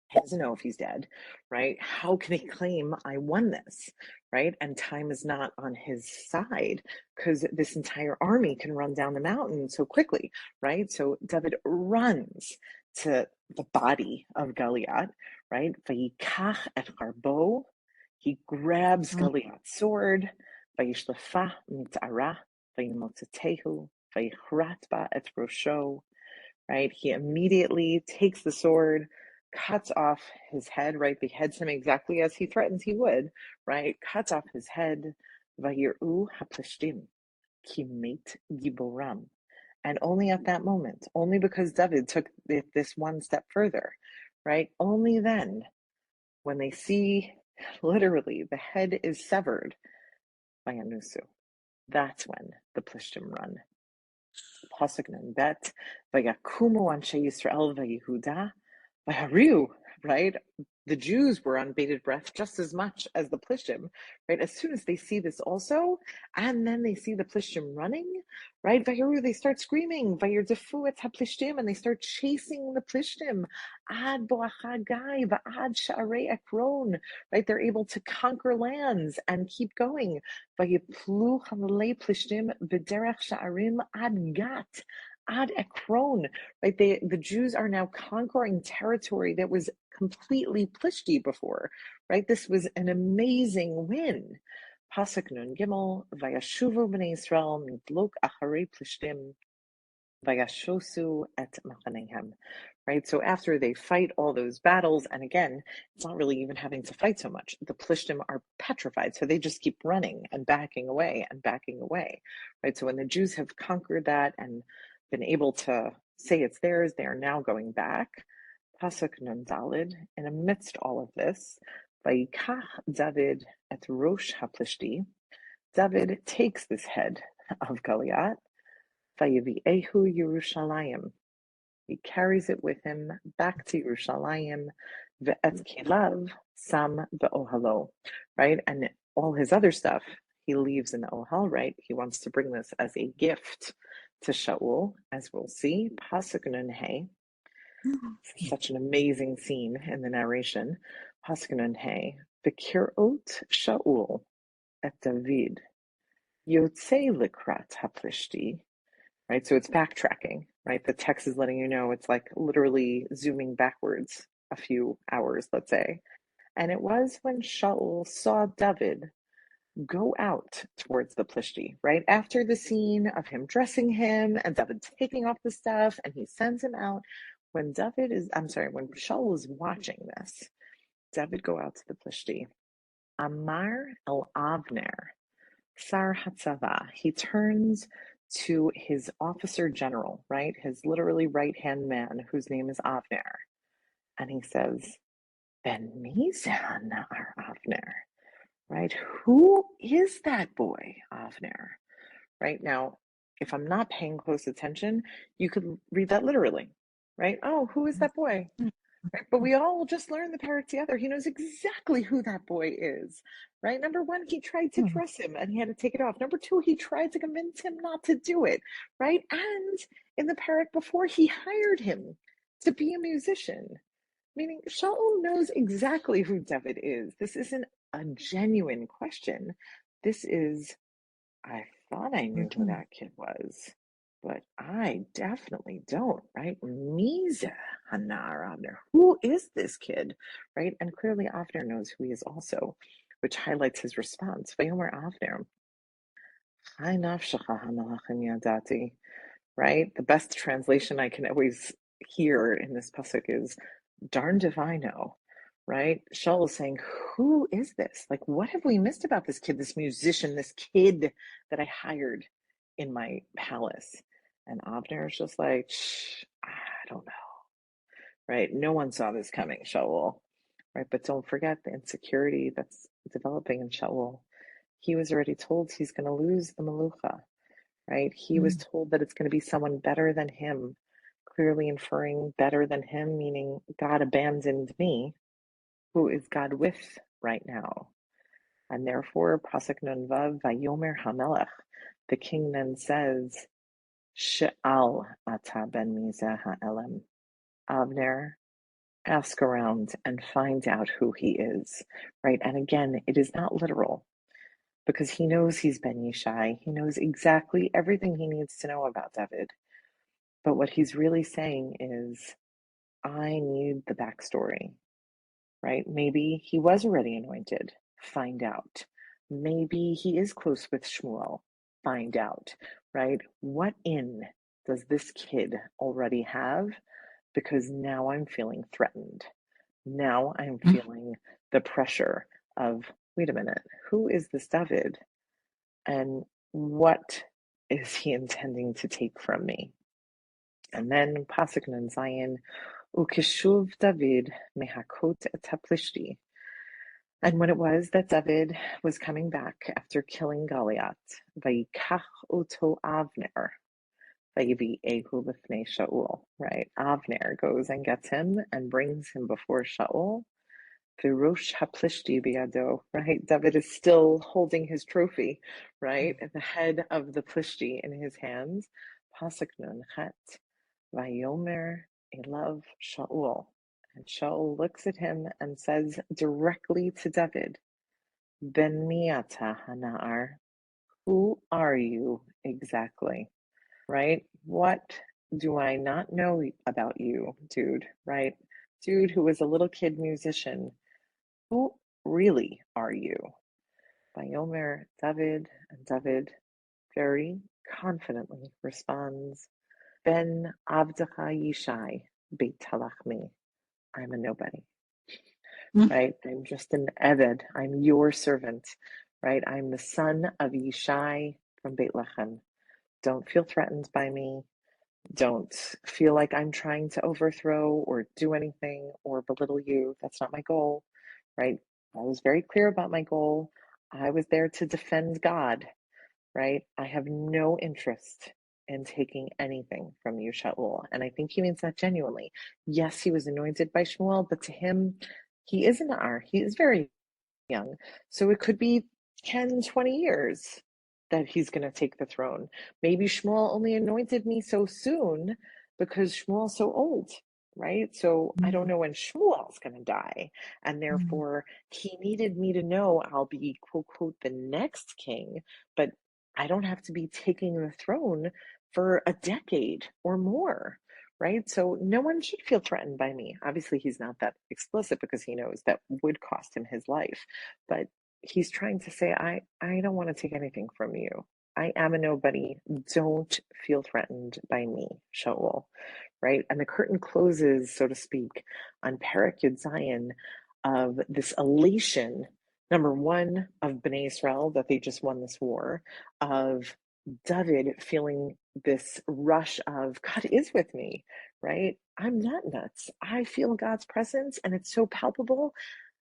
Speaker 1: He doesn't know if he's dead, right? How can he claim I won this, right? And time is not on his side because this entire army can run down the mountain so quickly, right? So David runs to the body of Goliat, right? Vayikach et harbo, he grabs Goliat's sword, vayishlefa mitara, vayimotzetehu, vayichrat et rosho, right? He immediately takes the sword, cuts off his head, right? Beheads him exactly as he threatens he would, right? Cuts off his head. Vayiru haplishtim ki meit giboram. And only at that moment, only because David took this one step further, right? Only then, when they see literally the head is severed by Anusu, that's when the Plishtim run. Pasuk Nun Bet, Vayakumu Anshe Yisrael Vayehuda, Vayariu, right? The Jews were on bated breath just as much as the Plishtim, right? As soon as they see this also, and then they see the Plishtim running, right? Vayaru, they start screaming, Vayirdefu et HaPlishtim, and they start chasing the Plishtim. Ad Boachagai, Va'ad Sha'arei Ekron, right? They're able to conquer lands and keep going. Vayiplu Hamalei Plishtim V'derech Sha'arim Ad Gat. Ad Ekron, right? The Jews are now conquering territory that was completely Plishti before, right? This was an amazing win. Pasuk Nun Gimel, Vayashuvu b'nei Yisrael midlok acharei Plishtim, Vayashosu et machanehem. Right? So after they fight all those battles, and again, it's not really even having to fight so much. The Plishtim are petrified, so they just keep running and backing away and backing away. Right? So when the Jews have conquered that and been able to say it's theirs, they are now going back. Pasuk Nun Dalid, and amidst all of this, Vayikach David et Rosh HaPlishti, David takes this head of Goliat, Vayivi'ehu Yerushalayim. He carries it with him back to Yerushalayim, ve'et kelav sam be'ohalo, right? And all his other stuff he leaves in the ohal, right? He wants to bring this as a gift to Shaul, as we'll see. Pasuk Nun Hey. Such an amazing scene in the narration. Pasuk Nun Hey. V'kirot Shaul et Dovid yotzei likrat haplishti. Right, so it's backtracking, right? The text is letting you know it's like literally zooming backwards a few hours, let's say. And it was when Shaul saw David go out towards the Plishti, right? After the scene of him dressing him and David taking off the stuff and he sends him out. When Shaul is watching this, David go out to the Plishti. Amar el Avner, Sar Hatzava, he turns to his officer general, right? His literally right-hand man, whose name is Avner. And he says, Ben Mizan ar Avner, right? Who is that boy, Avner? Right? Now, if I'm not paying close attention, you could read that literally, right? Oh, who is that boy? Right? But we all just learned the parrot together. He knows exactly who that boy is, right? Number one, he tried to dress him and he had to take it off. Number two, he tried to convince him not to do it, right? And in the parrot before, he hired him to be a musician, meaning Shaul knows exactly who David is. This isn't a genuine question. This is, I thought I knew who that kid was, but I definitely don't, right? Miza Hanar Avner. Who is this kid, right? And clearly Avner knows who he is also, which highlights his response. Vayomer Avner, Chai nafshecha hamalachim yadati, right? The best translation I can always hear in this pasuk is, darned if I know, right? Shaul is saying, who is this? Like, what have we missed about this kid, this musician, this kid that I hired in my palace? And Avner is just like, shh, I don't know, right? No one saw this coming, Shaul, right? But don't forget the insecurity that's developing in Shaul. He was already told he's going to lose the Malucha, right? He was told that it's going to be someone better than him, clearly inferring better than him, meaning God abandoned me. Who is God with right now? And therefore, Pasuk Nun Vav, Vayomer HaMelech, the king then says, She'al ata ben mizeh ha'elem. Avner, ask around and find out who he is, right? And again, it is not literal, because he knows he's Ben Yishai. He knows exactly everything he needs to know about David. But what he's really saying is, I need the backstory, right? Maybe he was already anointed. Find out. Maybe he is close with Shmuel. Find out, right? What in does this kid already have? Because now I'm feeling threatened. Now I'm feeling the pressure of, wait a minute, who is this David? And what is he intending to take from me? And then Pasuk Nun Zayin, Ukeshuv David mehakot et haplishti. And when it was that David was coming back after killing Goliat, Vayikach oto Avner, Vayivi Ehu b'fnei Shaul, right? Avner goes and gets him and brings him before Shaul. Virosh haplishti biyado, right? David is still holding his trophy, right? At the head of the plishti in his hands. Pasuk Nun Chet, Vayomer elav Shaul. And Shaul looks at him and says directly to David, Ben miata hana'ar, who are you exactly, right? What do I not know about you, dude, right? Dude who was a little kid musician. Who really are you? Vayomer David, and David very confidently responds, Ben Avdecha Yishai Beit Halachmi. I'm a nobody, right? I'm just an Eved. I'm your servant, right? I'm the son of Yishai from Beit Lechem. Don't feel threatened by me. Don't feel like I'm trying to overthrow or do anything or belittle you. That's not my goal, right? I was very clear about my goal. I was there to defend God, right? I have no interest in taking anything from you, Shaul. And I think he means that genuinely. Yes, he was anointed by Shmuel, but to him, he is an Ar. He is very young. So it could be 10, 20 years that he's going to take the throne. Maybe Shmuel only anointed me so soon because Shmuel's so old, right? So I don't know when Shmuel's going to die. And therefore, he needed me to know I'll be, quote, quote, the next king, but I don't have to be taking the throne for a decade or more. Right. So no one should feel threatened by me. Obviously, he's not that explicit because he knows that would cost him his life. But he's trying to say, I don't want to take anything from you. I am a nobody. Don't feel threatened by me, Shaul. Right. And the curtain closes, so to speak, on Perek Yud Zayin of this elation. Number one, of Bnei Israel, that they just won this war, of David feeling this rush of God is with me, right? I'm not nuts. I feel God's presence and it's so palpable.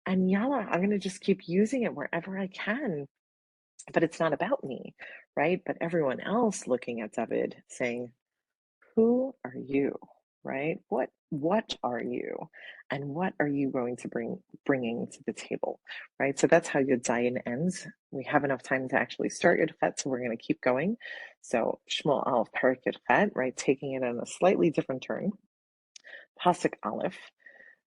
Speaker 1: And yalla, I'm going to just keep using it wherever I can. But it's not about me, right? But everyone else looking at David saying, who are you, right? What are you, and what are you going to bringing to the table, right? So that's how Yud Zayin ends. We have enough time to actually start Yud Chet, so we're going to keep going. So Shmuel Aleph Perek Yud Chet, right, taking it on a slightly different turn. Pasuk Aleph.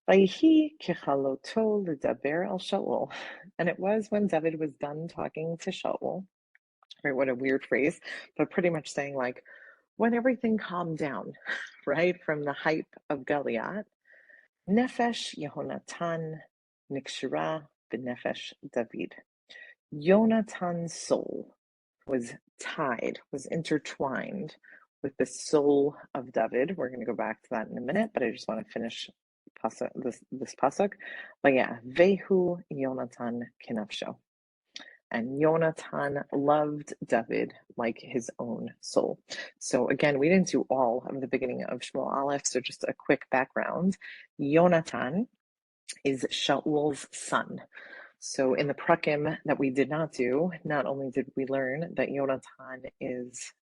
Speaker 1: Vayihi kichaloto ledaber al Shaul, and it was when David was done talking to Shaul. Right, what a weird phrase, but pretty much saying like, when everything calmed down, right, from the hype of Goliat, Nefesh Yehonatan Nikshira B'Nefesh David. Yonatan's soul was tied, was intertwined with the soul of David. We're going to go back to that in a minute, but I just want to finish this pasuk. But yeah, Vehu Yonatan Kinafsho. And Yonatan loved David like his own soul. So again, we didn't do all of the beginning of Shmuel Aleph, so just a quick background. Yonatan is Shaul's son. So in the prakim that we did not do, not only did we learn that Yonatan is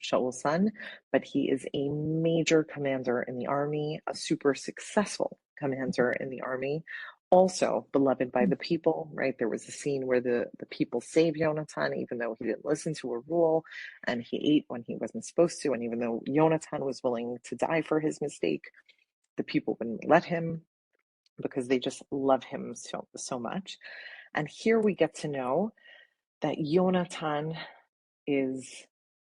Speaker 1: Shaul's son, but he is a major commander in the army, a super successful commander in the army, also beloved by the people, right? There was a scene where the people saved Yonatan, even though he didn't listen to a rule, and he ate when he wasn't supposed to, and even though Yonatan was willing to die for his mistake, the people wouldn't let him because they just love him so much. And here we get to know that Yonatan is,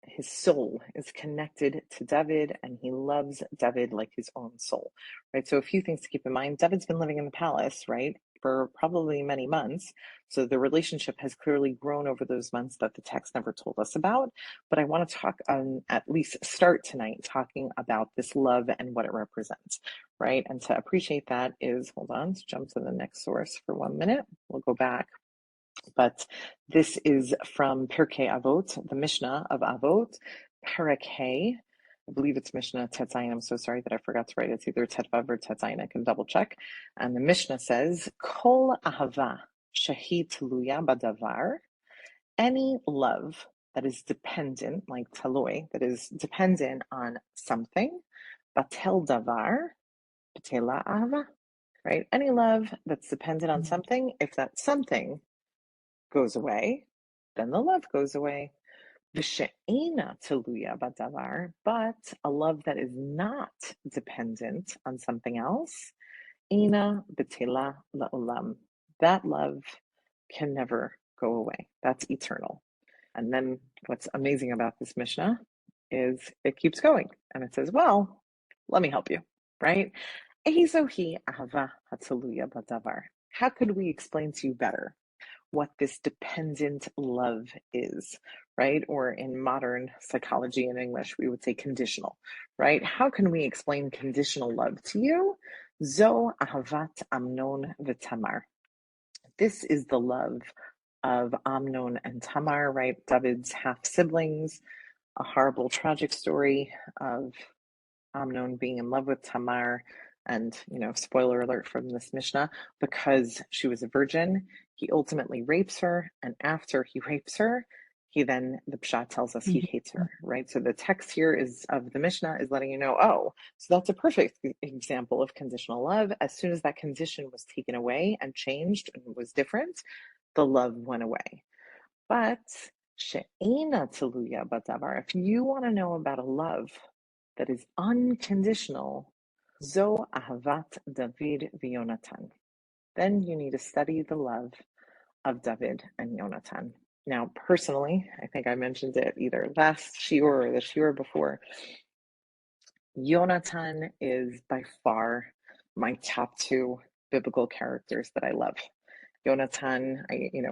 Speaker 1: his soul is connected to David, and he loves David like his own soul, right? So a few things to keep in mind. David's been living in the palace, right, for probably many months. So the relationship has clearly grown over those months that the text never told us about. But I want to talk, at least start tonight talking about this love and what it represents, right? And to appreciate that is, hold on, let's jump to the next source for 1 minute. We'll go back. But this is from Pirkei Avot, the Mishnah of Avot, Perek I believe it's Mishnah Tetzayin. I'm so sorry that I forgot to write it. It's either Tetvav or Tetzayin. I can double check. And the Mishnah says, Kol ahava shehi tluya badavar, any love that is dependent, like taloi, that is dependent on something, batel davar, batela ahava, right? Any love that's dependent on something, if that something goes away, then the love goes away. V'she'ena teluya badavar, but a love that is not dependent on something else, ena betela la'olam. That love can never go away. That's eternal. And then what's amazing about this Mishnah is it keeps going. And it says, well, let me help you, right? Ezohi ahava hataluya badavar. How could we explain to you better what this dependent love is, right? Or in modern psychology in English, we would say conditional, right? How can we explain conditional love to you? Zo ahavat Amnon v'Tamar. This is the love of Amnon and Tamar, right? David's half siblings, a horrible, tragic story of Amnon being in love with Tamar. And, spoiler alert from this Mishnah, because she was a virgin, he ultimately rapes her. And after he rapes her, the Pshat tells us he hates her, right? So the text here of the Mishnah is letting you know, oh, so that's a perfect example of conditional love. As soon as that condition was taken away and changed and was different, the love went away. But she'ena teluya badavar, if you want to know about a love that is unconditional, zo ahavat David v'Yonatan. Then you need to study the love of David and Yonatan. Now, personally, I think I mentioned it either last shiur or the shiur before. Yonatan is by far my top two biblical characters that I love. Yonatan,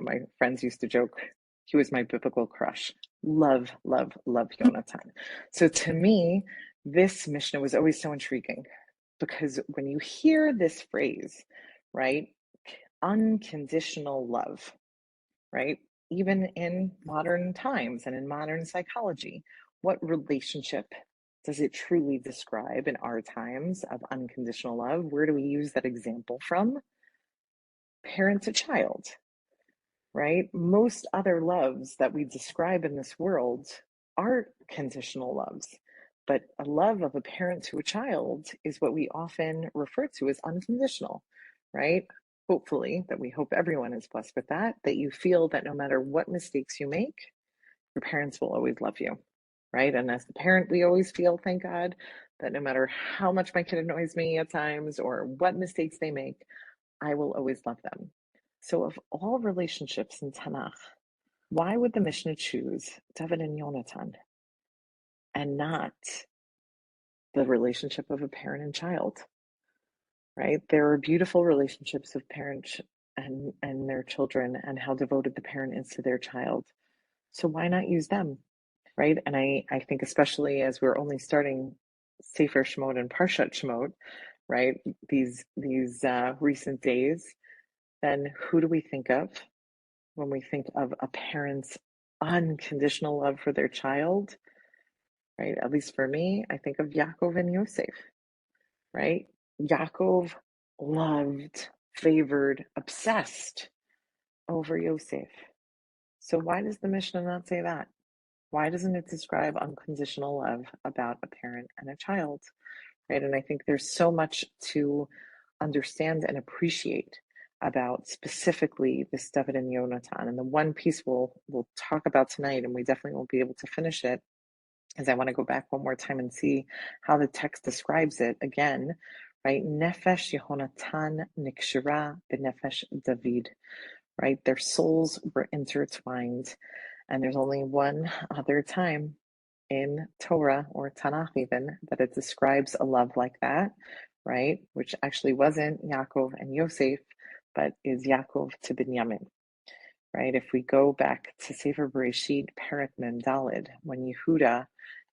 Speaker 1: my friends used to joke, he was my biblical crush. Love, love, love Yonatan. So to me, this Mishnah was always so intriguing because when you hear this phrase, right, unconditional love, right, even in modern times and in modern psychology, what relationship does it truly describe in our times of unconditional love? Where do we use that example from? Parent to child, right? Most other loves that we describe in this world are conditional loves, but a love of a parent to a child is what we often refer to as unconditional, right? Hopefully, that we hope everyone is blessed with that you feel that no matter what mistakes you make, your parents will always love you, right? And as the parent, we always feel, thank God, that no matter how much my kid annoys me at times or what mistakes they make, I will always love them. So of all relationships in Tanakh, why would the Mishnah choose David and Yonatan and not the relationship of a parent and child, right? There are beautiful relationships of parents and their children and how devoted the parent is to their child. So why not use them, right? And I think especially as we're only starting Sefer Shemot and Parshat Shemot, right? These recent days, then who do we think of when we think of a parent's unconditional love for their child, right? At least for me, I think of Yaakov and Yosef, right? Yaakov loved, favored, obsessed over Yosef. So why does the Mishnah not say that? Why doesn't it describe unconditional love about a parent and a child, right? And I think there's so much to understand and appreciate about specifically this David and Yonatan. And the one piece we'll talk about tonight, and we definitely won't be able to finish it, is I want to go back one more time and see how the text describes it again, right? Nefesh Yehonatan nikshira b'nefesh David, right? Their souls were intertwined. And there's only one other time in Torah or Tanakh even that it describes a love like that, right? Which actually wasn't Yaakov and Yosef, but is Yaakov to Binyamin, right? If we go back to Sefer Bereshit, Perek Mem Daled, when Yehuda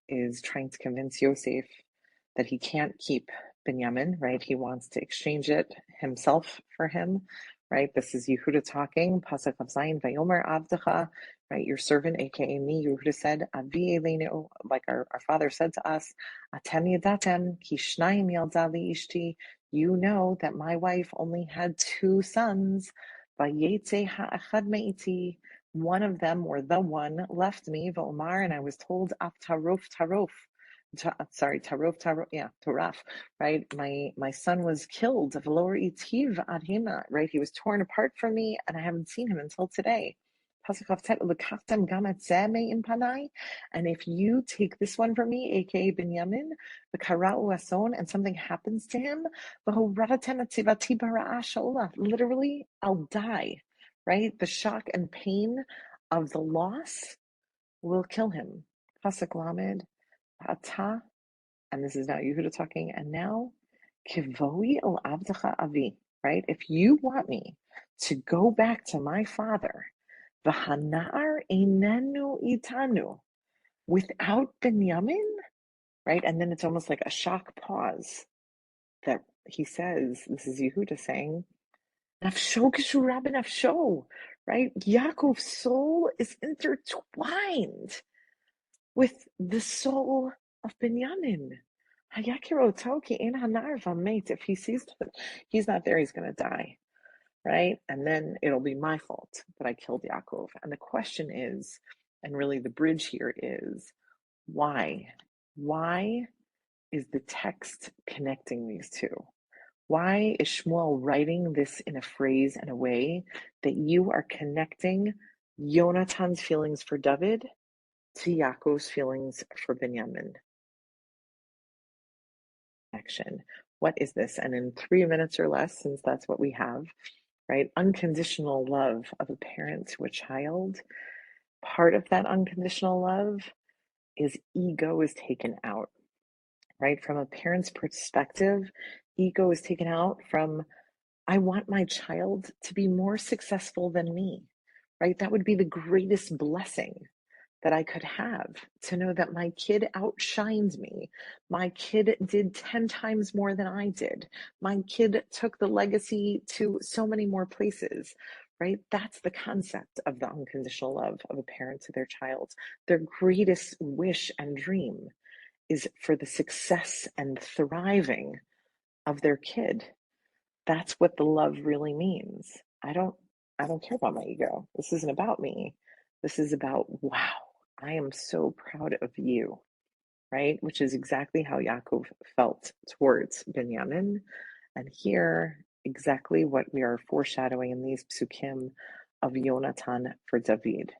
Speaker 1: is trying to convince Yosef that he can't keep Binyamin, right? He wants to exchange it himself for him, right? This is Yehuda talking, Pasuk of Zayin, Vayomer Avdecha, right? Your servant, aka me, Yehuda said, Avi Elenu, like our father said to us, Atem Yadatem, Ki Shnayim Yalda Li Ishti, you know that my wife only had two sons, Vayetze Ha'achad Me'iti, one of them, or the one, left me, V'omar, and I was told, Af Tarof Tarof, Taraf, right? My son was killed, right? He was torn apart from me, and I haven't seen him until today. And if you take this one from me, aka Binyamin, and something happens to him, literally, I'll die, right? The shock and pain of the loss will kill him. Pasuk Lamed, Ata, and this is now Yehuda talking, and now, Kivoi el Avdecha Avi, right? If you want me to go back to my father, V'hanar Einenu itanu. Without Binyamin, right? And then it's almost like a shock pause that he says, this is Yehuda saying, Nafsho kishura b'nafsho, right? Yaakov's soul is intertwined with the soul of Binyamin. If he sees that he's not there, he's going to die, right? And then it'll be my fault that I killed Yaakov. And the question is, and really the bridge here is, why? Why is the text connecting these two? Why is Shmuel writing this in a phrase and a way that you are connecting Yonatan's feelings for David to Yaakov's feelings for Binyamin? Action. What is this? And in 3 minutes or less, since that's what we have, right? Unconditional love of a parent to a child. Part of that unconditional love is ego is taken out, right? From a parent's perspective, ego is taken out from, I want my child to be more successful than me, right? That would be the greatest blessing that I could have, to know that my kid outshines me. My kid did 10 times more than I did. My kid took the legacy to so many more places, right? That's the concept of the unconditional love of a parent to their child. Their greatest wish and dream is for the success and thriving of their kid. That's what the love really means. I don't care about my ego. This isn't about me. This is about, wow, I am so proud of you, right? Which is exactly how Yaakov felt towards Binyamin. And here, exactly what we are foreshadowing in these psukim of Yonatan for David,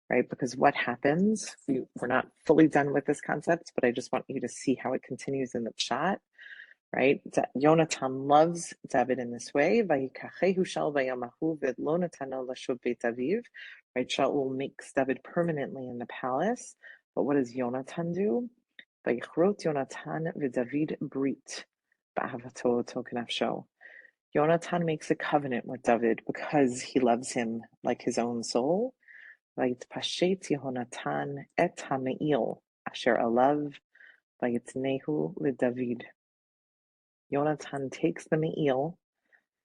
Speaker 1: right? Because what happens, we're not fully done with this concept, but I just want you to see how it continues in the chat, right? Yonatan loves David in this way. Right? Shaul makes David permanently in the palace. But what does Yonatan do? Yonatan v'David brit ba'avato knafsho. Yonatan makes a covenant with David because he loves him like his own soul. Vayitpashet Yonatan et ha'me'il asher alav vayitnehu leDavid. Yonatan takes the me'il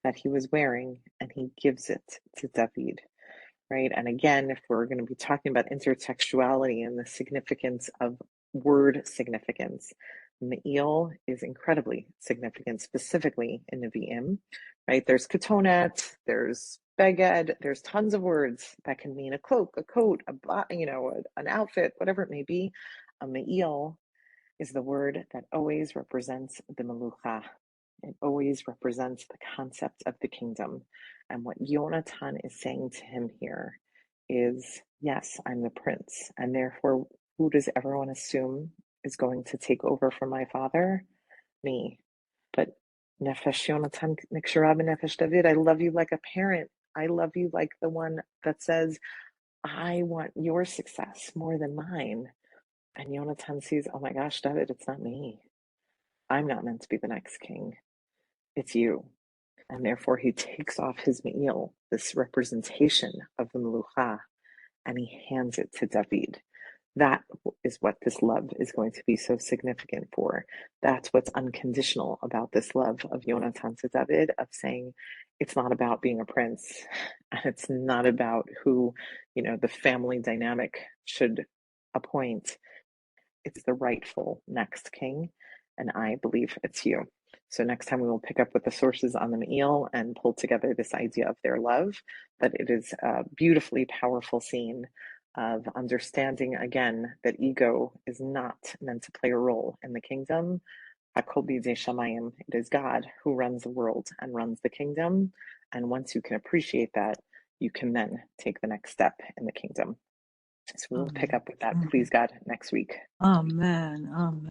Speaker 1: that he was wearing and he gives it to David, right? And again, if we're going to be talking about intertextuality and the significance of word significance, me'il is incredibly significant, specifically in Nevi'im, right? There's ketonet, there's beged, there's tons of words that can mean a cloak, a coat, an outfit, whatever it may be. A me'il is the word that always represents the melucha. It always represents the concept of the kingdom. And what Yonatan is saying to him here is, yes, I'm the prince. And therefore, who does everyone assume is going to take over from my father? Me. But Nefesh Yonatan Nikshara Nefesh David, I love you like a parent. I love you like the one that says, I want your success more than mine. And Yonatan sees, oh my gosh, David, it's not me. I'm not meant to be the next king. It's you. And therefore he takes off his me'il, this representation of the melucha, and he hands it to David. That is what this love is going to be so significant for. That's what's unconditional about this love of Yonatan to David, of saying it's not about being a prince, and it's not about who, the family dynamic should appoint. It's the rightful next king, and I believe it's you. So next time we will pick up with the sources on the me'il and pull together this idea of their love. But it is a beautifully powerful scene of understanding again that ego is not meant to play a role in the kingdom. Hakol b'yedei shamayim. It is God who runs the world and runs the kingdom. And once you can appreciate that, you can then take the next step in the kingdom. So we'll pick up with that, please God, next week.
Speaker 2: Amen. Amen.